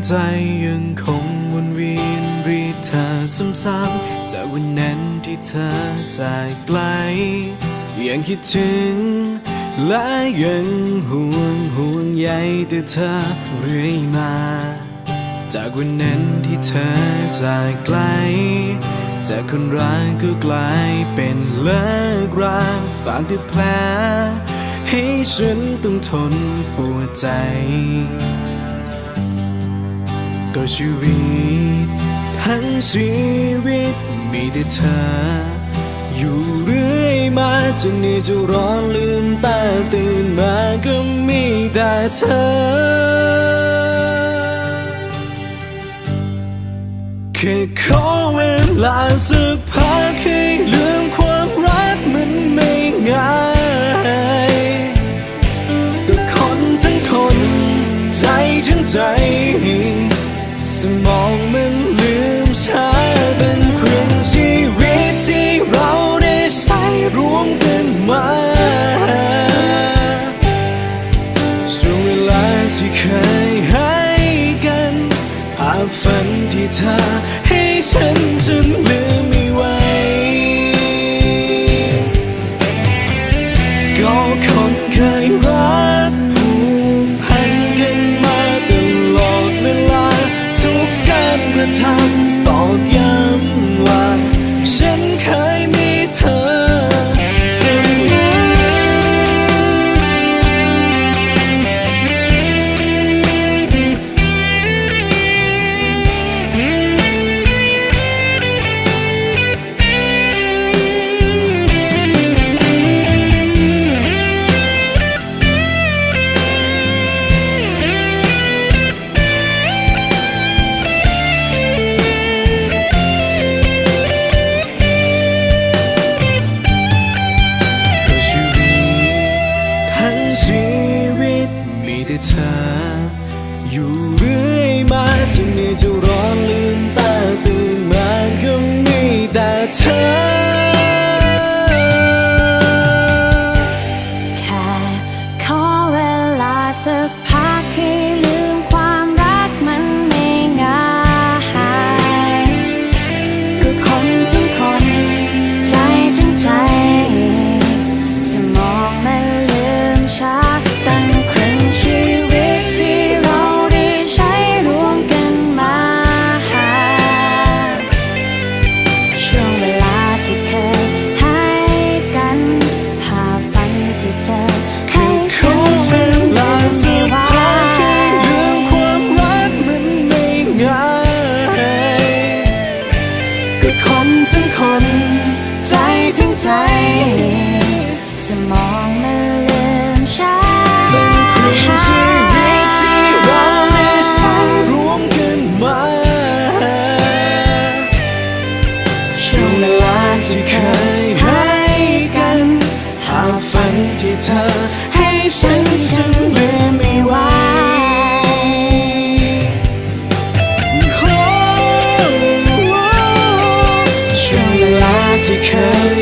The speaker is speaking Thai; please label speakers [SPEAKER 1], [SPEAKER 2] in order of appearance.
[SPEAKER 1] ใจยังคงวนเวียนเรียกเธอซ้ำๆจากวันนั้นที่เธอจากไกลยังคิดถึงและยังห่วงใยแต่เธอเรื่อยมาจากวันนั้นที่เธอจากไกลจากคนรักก็กลายเป็นเลิกราฝากแต่แผลให้ฉันต้องทนปวดใจก็ชีวิตทั้งชีวิตมีแต่เธออยู่เรื่อยมาจนนี่จะร้อนลืมตาตื่นมาก็มีแต่เธอแค่ขอเวลาสักพักให้ลืมความรักมันไม่ง่ายก็คนทั้งคนใจทั้งใจสมองมันลืมช้าเป็นครึ่งชีวิตที่เราได้ใช้ร่วมกันมาช่วงเวลาที่เคยให้กันภาพฝันที่เธอให้ฉันจนลืมไม่ไหวก็คนเคยรักผูกพันกันมาตลอดเวลาทุกการกระทำตอกย้ำว่าฉันเคยมีเธอเสมอชีวิตมีแต่เธออยู่เรื่อยมาจนนี่จะร้อนลืมตาตื่นมาก็มีแต่เธอ
[SPEAKER 2] แค่ขอเวลาสักพักให้ลืมความรักมันไม่ง่ายก็คนทั้งคนใจทั้งใจสมองมันลืมช้าตั้งครึ่งชีวิตที่เราได้ใช้ร่วมกันมาช่วงเวลาที่เคยให้กันภาพฝันที่เธอให้ฉันลืมไม่ไหว
[SPEAKER 1] ลืมความรักมันไม่ง่ายก็คนทั้งคนใจทั้งใจ
[SPEAKER 2] สมองมันลืมช้า
[SPEAKER 1] เป็นครึ่งชีวิตที่เราได้ใช้ร่วมกันมาช่วงเวลาที่เคยให้กันภาพฝันที่เธอให้ฉันลืมไม่ไหวช่วงเวลาที่เคย